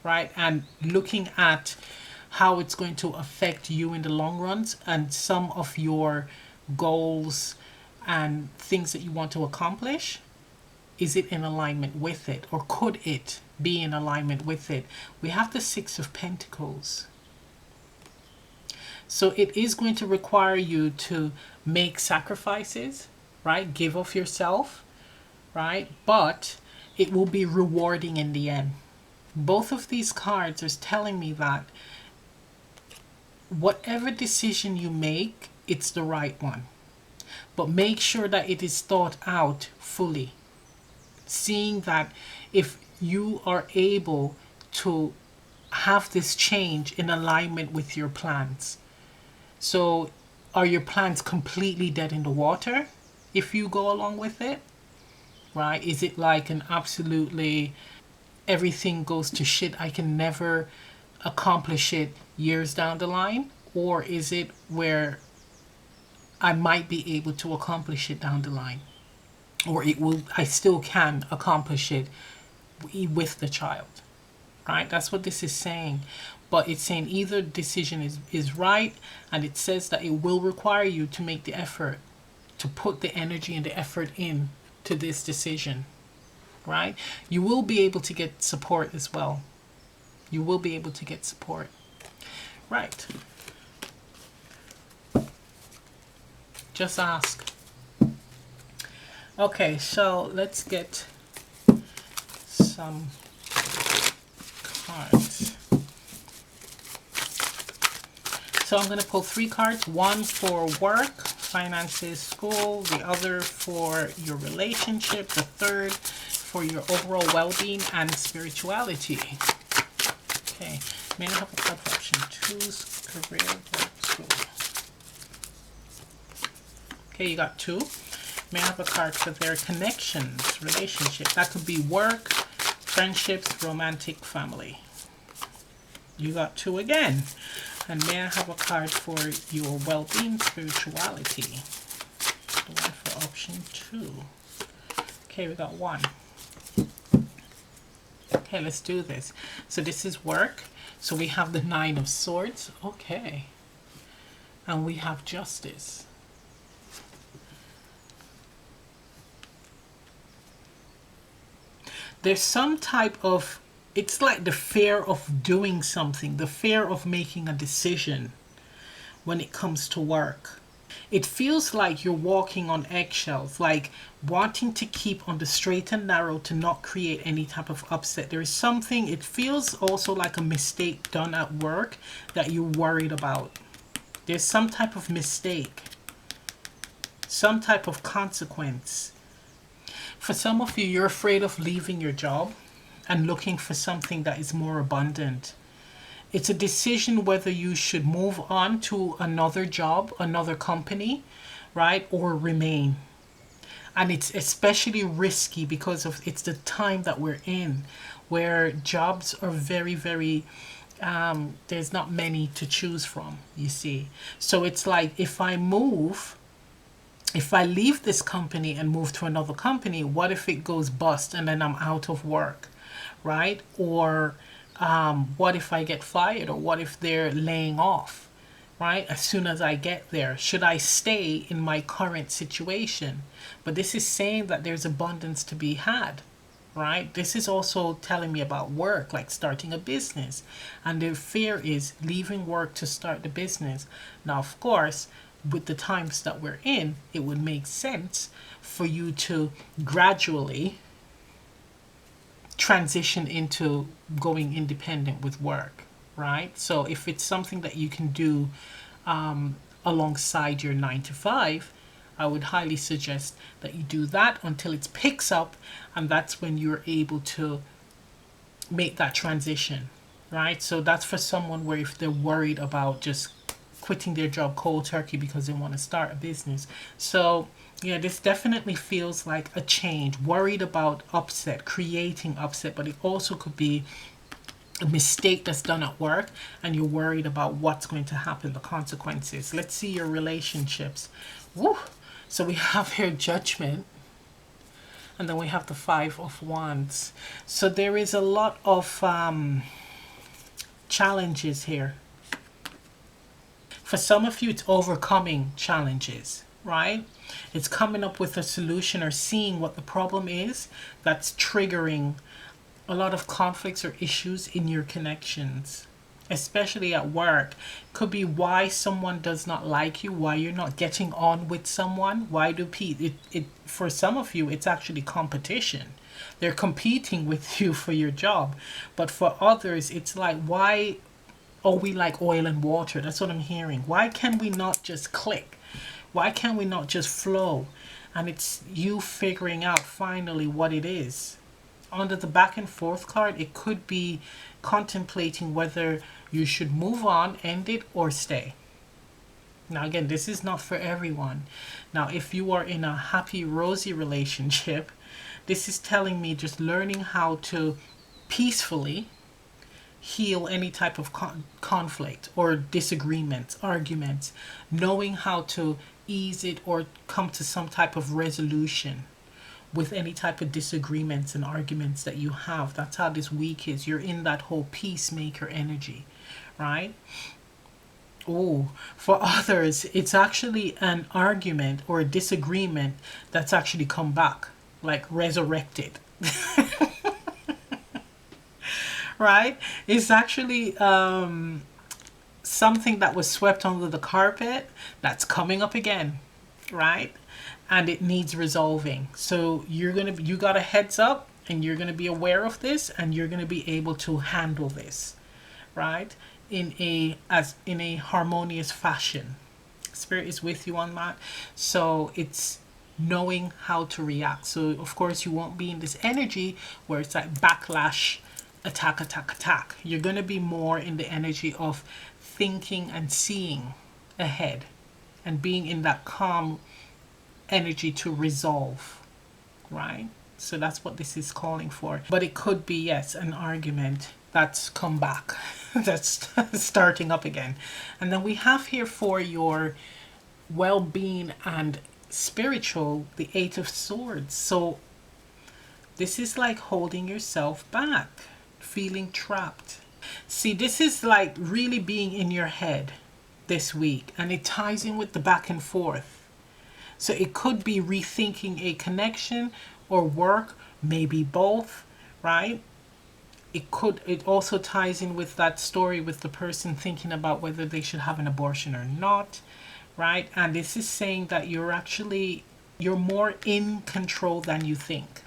Right? And looking at how it's going to affect you in the long runs and some of your goals and things that you want to accomplish. Is it in alignment with it? Or could it be in alignment with it? We have the 6 of Pentacles. So it is going to require you to make sacrifices, right? Give of yourself, right? But it will be rewarding in the end. Both of these cards are telling me that whatever decision you make, it's the right one. But make sure that it is thought out fully. Seeing that if you are able to have this change in alignment with your plans. So are your plans completely dead in the water if you go along with it? right? Is it like an absolutely everything goes to shit, I can never accomplish it years down the line? Or is it where I might be able to accomplish it down the line? Or I still can accomplish it with the child, right? That's what this is saying. But it's saying either decision is right, and it says that it will require you to make the effort, to put the energy and the effort in to this decision, right? You will be able to get support as well. You will be able to get support. Right. Just ask. Okay, so let's get some cards. So I'm going to pull 3 cards. One for work, finances, school. The other for your relationship. The third for your overall well-being and spirituality. Okay, may I have a card for option 2's career, work, school. Okay, you got 2. May I have a card for their connections, relationship. That could be work, friendships, romantic, family. You got 2 again. And may I have a card for your well-being, spirituality. The one for option 2. Okay, we got 1. Okay, let's do this. So this is work. So we have the 9 of Swords. Okay. And we have Justice. There's some type of, it's like the fear of doing something, the fear of making a decision when it comes to work. It feels like you're walking on eggshells, like wanting to keep on the straight and narrow to not create any type of upset. There is something, it feels also like a mistake done at work that you're worried about. There's some type of mistake, some type of consequence. For some of you, you're afraid of leaving your job and looking for something that is more abundant. It's a decision whether you should move on to another job, another company, right, or remain. And it's especially risky because of it's the time that we're in, where jobs are very, very, there's not many to choose from, you see. So it's like, if I leave this company and move to another company, what if it goes bust and then I'm out of work, right? Or what if I get fired, or what if they're laying off, right? As soon as I get there, should I stay in my current situation? But this is saying that there's abundance to be had, right? This is also telling me about work, like starting a business. And the fear is leaving work to start the business. Now, of course, with the times that we're in, it would make sense for you to gradually transition into going independent with work, right? So if it's something that you can do alongside your 9 to 5, I would highly suggest that you do that until it picks up, and that's when you're able to make that transition, right? So that's for someone where if they're worried about just quitting their job cold turkey because they want to start a business. So yeah, this definitely feels like a change, worried about upset, creating upset, but it also could be a mistake that's done at work and you're worried about what's going to happen, the consequences. Let's see your relationships. Woo! So we have here Judgment, and then we have the 5 of Wands. So there is a lot of challenges here. For some of you, it's overcoming challenges, right? It's coming up with a solution or seeing what the problem is that's triggering a lot of conflicts or issues in your connections, especially at work. Could be why someone does not like you, why you're not getting on with someone. Why do people, for some of you, it's actually competition. They're competing with you for your job. But for others, it's like, why are we like oil and water? That's what I'm hearing. Why can we not just click? Why can't we not just flow? And it's you figuring out finally what it is. Under the back and forth card, it could be contemplating whether you should move on, end it, or stay. Now again, this is not for everyone. Now if you are in a happy, rosy relationship, This is telling me just learning how to peacefully heal any type of conflict or disagreements, arguments, knowing how to ease it or come to some type of resolution with any type of disagreements and arguments that you have. That's how this week is. You're in that whole peacemaker energy, right? Oh, for others, it's actually an argument or a disagreement that's actually come back, like resurrected. Right? It's actually something that was swept under the carpet that's coming up again, right? And it needs resolving. So you got a heads up, and you're gonna be aware of this, and you're gonna be able to handle this, right? In a harmonious fashion. Spirit is with you on that. So it's knowing how to react. So of course you won't be in this energy where it's like backlash, attack, attack, attack. You're going to be more in the energy of thinking and seeing ahead and being in that calm energy to resolve, right? So that's what this is calling for. But it could be, yes, an argument that's come back, that's starting up again. And then we have here for your well-being and spiritual, the Eight of Swords. So this is like holding yourself back, feeling trapped. See, this is like really being in your head this week, and it ties in with the back and forth. So it could be rethinking a connection or work, maybe both, right? It also ties in with that story with the person thinking about whether they should have an abortion or not, right? And this is saying that you're more in control than you think.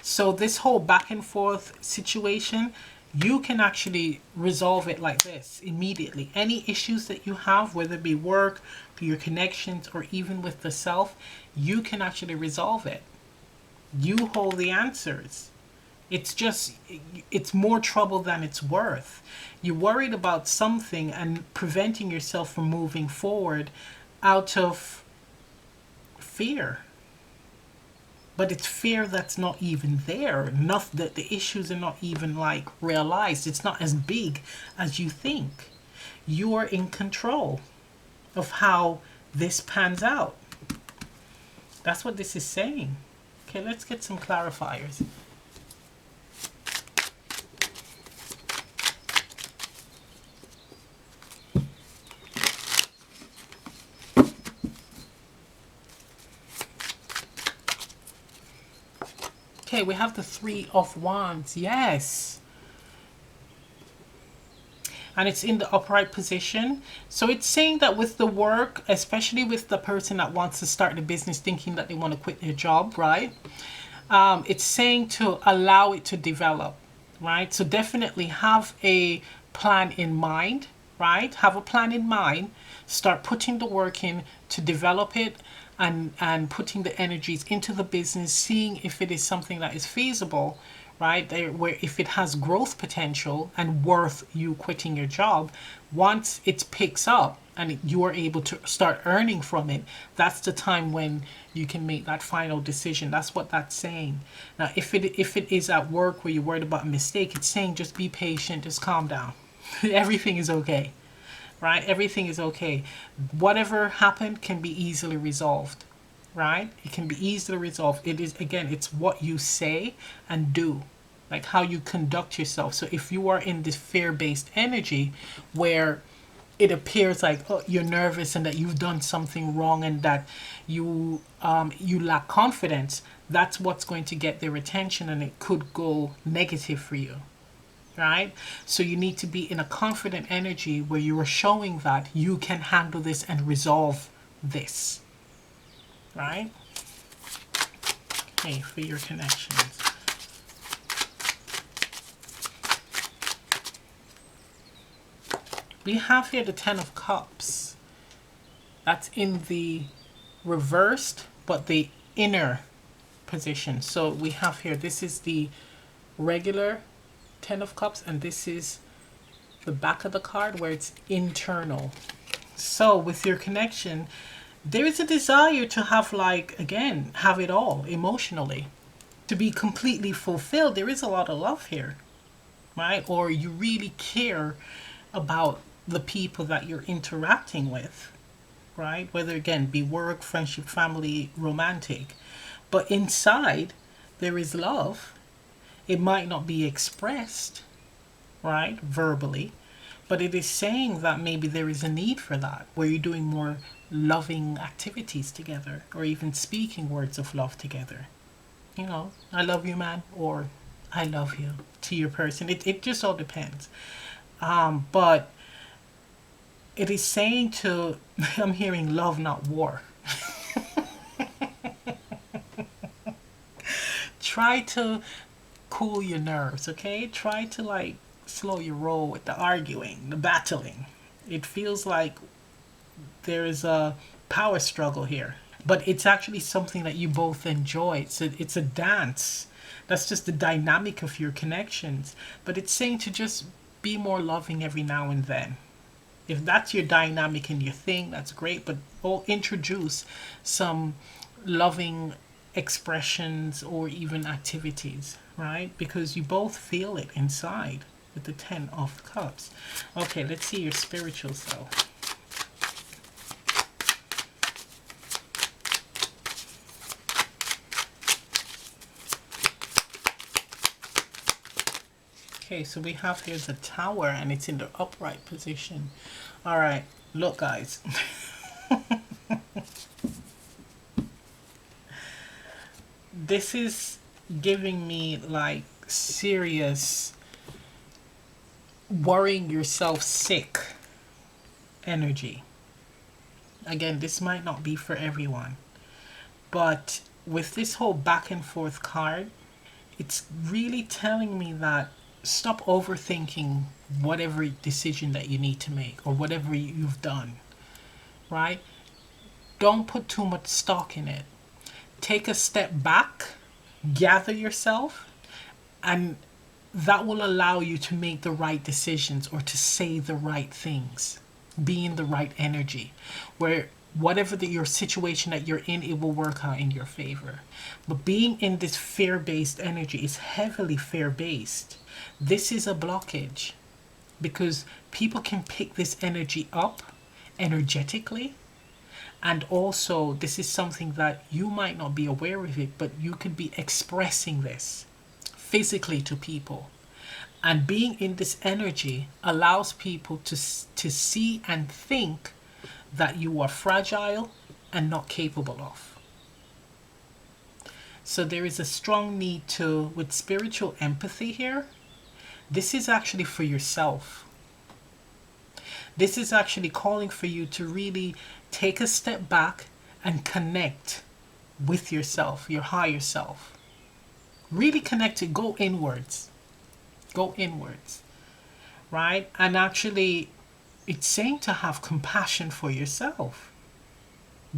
So this whole back and forth situation, you can actually resolve it like this immediately. Any issues that you have, whether it be work, your connections, or even with the self, you can actually resolve it. You hold the answers. It's more trouble than it's worth. You're worried about something and preventing yourself from moving forward out of fear. But it's fear that's not even there. Enough that the issues are not even like realized. It's not as big as you think. You are in control of how this pans out. That's what this is saying. Okay, let's get some clarifiers. Okay, we have the Three of Wands. Yes. And it's in the upright position. So it's saying that with the work, especially with the person that wants to start the business thinking that they want to quit their job, right? It's saying to allow it to develop, right? So definitely have a plan in mind, right? Have a plan in mind. Start putting the work in to develop it, and putting the energies into the business, seeing if it is something that is feasible, right? There, where if it has growth potential and worth you quitting your job, once it picks up and you are able to start earning from it, that's the time when you can make that final decision. That's what that's saying. Now, if it is at work where you're worried about a mistake, it's saying just be patient, just calm down. Everything is okay. Right? Everything is okay. Whatever happened can be easily resolved, right? It can be easily resolved. It is, again, it's what you say and do, like how you conduct yourself. So if you are in this fear-based energy where it appears like, oh, you're nervous and that you've done something wrong and that you lack confidence, that's what's going to get their attention, and it could go negative for you. Right? So you need to be in a confident energy where you are showing that you can handle this and resolve this. Right? Okay, for your connections. We have here the Ten of Cups. That's in the reversed, but the inner position. So we have here, this is the regular Ten of Cups, and this is the back of the card where it's internal. So with your connection, there is a desire to have, like, again, have it all emotionally, to be completely fulfilled, there is a lot of love here, right? Or you really care about the people that you're interacting with, right? Whether again be work, friendship, family, romantic. But inside there is love. It might not be expressed, right, verbally, but it is saying that maybe there is a need for that, where you're doing more loving activities together, or even speaking words of love together. You know, I love you, man, or I love you to your person. It just all depends. But it is saying to, I'm hearing love, not war. Try to cool your nerves, okay? Try to like slow your roll with the arguing, the battling. It feels like there is a power struggle here, but it's actually something that you both enjoy. It's a dance. That's just the dynamic of your connections. But it's saying to just be more loving every now and then. If that's your dynamic and your thing, that's great. But we'll introduce some loving expressions or even activities, right? Because you both feel it inside with the 10 of Cups. Okay, let's see your spiritual self. Okay, so we have here the Tower, and it's in the upright position. All right, look, guys. This is giving me like serious worrying yourself sick energy. Again, this might not be for everyone, but with this whole back and forth card, it's really telling me that stop overthinking whatever decision that you need to make or whatever you've done, right? Don't put too much stock in it. Take a step back, gather yourself, and that will allow you to make the right decisions or to say the right things, be in the right energy, where whatever your situation that you're in, it will work out in your favor. But being in this fear-based energy is heavily fear-based. This is a blockage because people can pick this energy up energetically. And also, this is something that you might not be aware of it, but you could be expressing this physically to people. And being in this energy allows people to see and think that you are fragile and not capable of. So there is a strong need to, with spiritual empathy here, this is actually for yourself. This is actually calling for you to really take a step back and connect with yourself, your higher self. Really connect it, go inwards. Go inwards, right? And actually, it's saying to have compassion for yourself.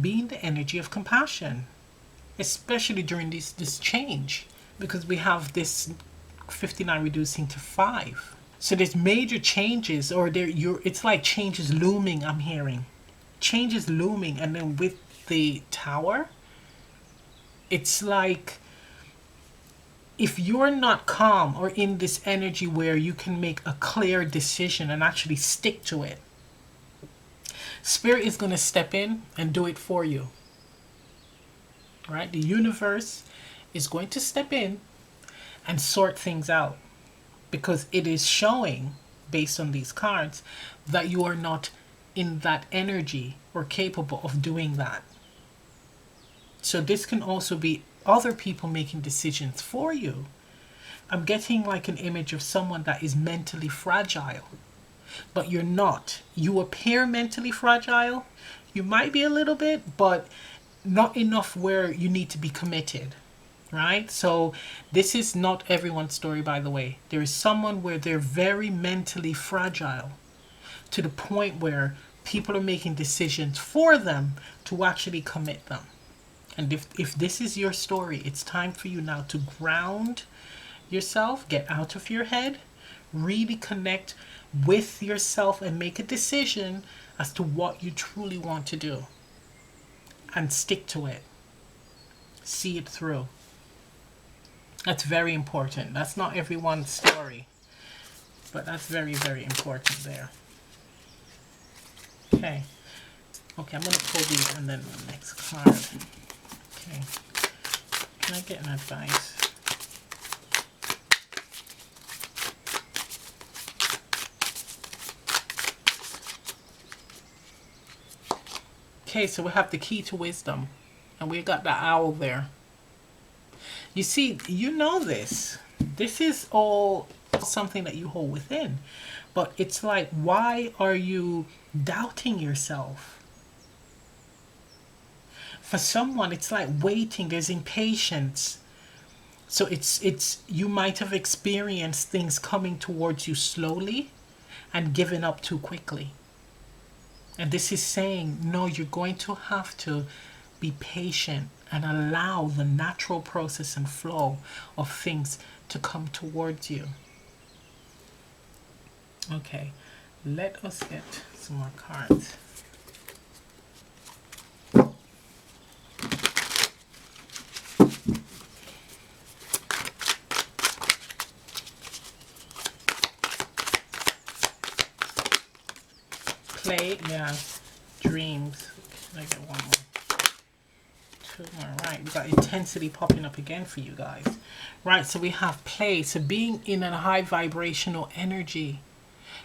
Be in the energy of compassion, especially during this change, because we have this 59 reducing to 5. So there's major changes, or it's like changes looming. I'm hearing changes looming, and then with the Tower, it's like if you're not calm or in this energy where you can make a clear decision and actually stick to it, Spirit is going to step in and do it for you. Right? The universe is going to step in and sort things out, because it is showing, based on these cards, that you are not in that energy or capable of doing that. So this can also be other people making decisions for you. I'm getting like an image of someone that is mentally fragile, but you're not. You appear mentally fragile. You might be a little bit, but not enough where you need to be committed. Right? So this is not everyone's story, by the way. There is someone where they're very mentally fragile to the point where people are making decisions for them to actually commit them. And if this is your story, it's time for you now to ground yourself, get out of your head, really connect with yourself and make a decision as to what you truly want to do. And stick to it. See it through. That's very important. That's not everyone's story, but that's very, very important there. Okay. Okay, I'm going to pull these and then the next card. Okay. Can I get an advice? Okay, so we have the key to wisdom. And we got the owl there. You see, you know this. This is all something that you hold within. But it's like, why are you doubting yourself? For someone, it's like waiting. There's impatience. So it's you might have experienced things coming towards you slowly and giving up too quickly. And this is saying, no, you're going to have to be patient and allow the natural process and flow of things to come towards you. Okay, let us get some more cards. Play, yeah, dreams. Can I get one more? Two more, right. We got intensity popping up again for you guys. Right, so we have play. So being in a high vibrational energy.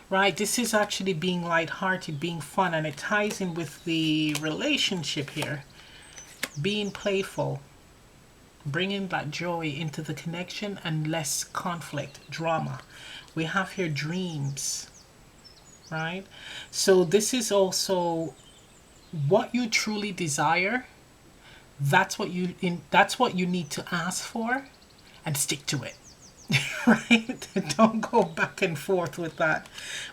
Right, this is actually being lighthearted, being fun, and it ties in with the relationship here. Being playful, bringing that joy into the connection and less conflict, drama. We have here dreams, right? So this is also what you truly desire. That's what you need to ask for and stick to it. Right? Don't go back and forth with that.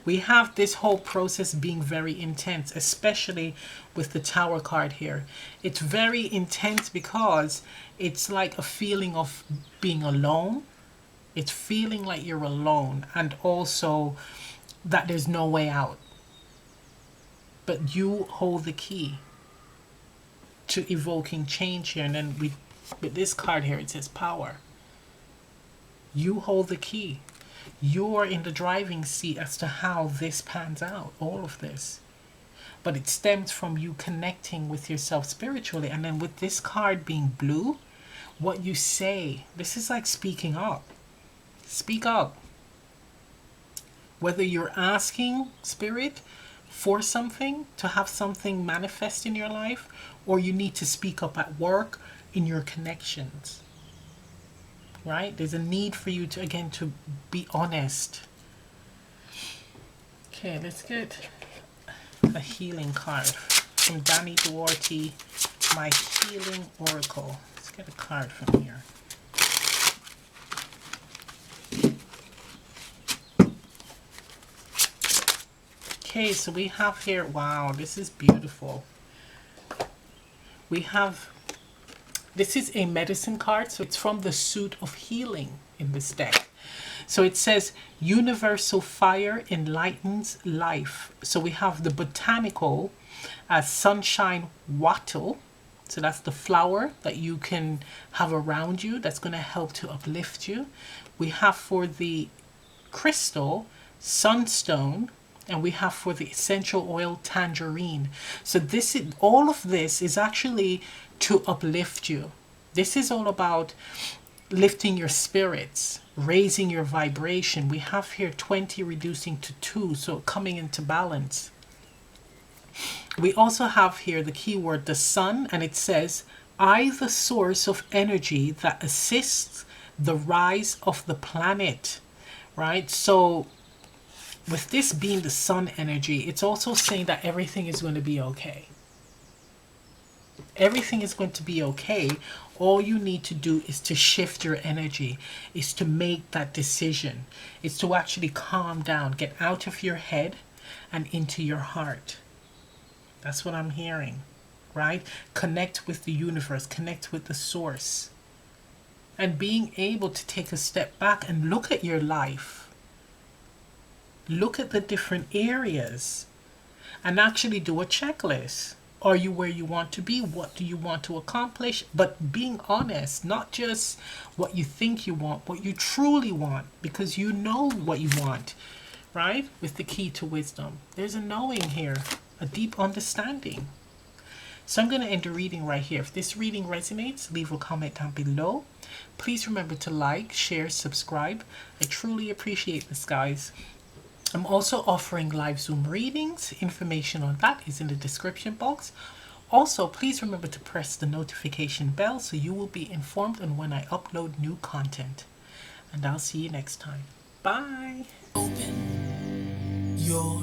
We have this whole process being very intense, especially with the Tower card here. It's very intense because it's like a feeling of being alone. It's feeling like you're alone, and also that there's no way out. But you hold the key to evoking change here. And then with this card here, it says power. You hold the key. You're in the driving seat as to how this pans out, all of this. But it stems from you connecting with yourself spiritually. And then with this card being blue, what you say, this is like speaking up. Speak up. Whether you're asking spirit for something, to have something manifest in your life, or you need to speak up at work, in your connections. Right? There's a need for you to, again, to be honest. Okay, let's get a healing card from Danny Duarte, my healing oracle. Let's get a card from here. Okay, so we have here, wow, this is beautiful. We have, this is a medicine card, so it's from the suit of healing in this deck. So it says, universal fire enlightens life. So we have the botanical sunshine wattle. So that's the flower that you can have around you that's going to help to uplift you. We have for the crystal, sunstone. And we have for the essential oil, tangerine. So this is, all of this is actually to uplift you. This is all about lifting your spirits, raising your vibration. We have here 20 reducing to 2, so coming into balance. We also have here the keyword, the sun, and it says, I, the source of energy that assists the rise of the planet, right? So with this being the sun energy, it's also saying that everything is going to be okay. Everything is going to be okay. All you need to do is to shift your energy, is to make that decision. It's to actually calm down, get out of your head and into your heart. That's what I'm hearing, right? Connect with the universe, connect with the source. And being able to take a step back and look at your life. Look at the different areas and actually do a checklist. Are you where you want to be? What do you want to accomplish? But being honest, not just what you think you want, what you truly want, because you know what you want, right? With the key to wisdom. There's a knowing here, a deep understanding. So I'm going to end the reading right here. If this reading resonates, leave a comment down below. Please remember to like, share, subscribe. I truly appreciate this, guys. I'm also offering live Zoom readings. Information on that is in the description box. Also, please remember to press the notification bell so you will be informed on when I upload new content. And I'll see you next time. Bye. Open your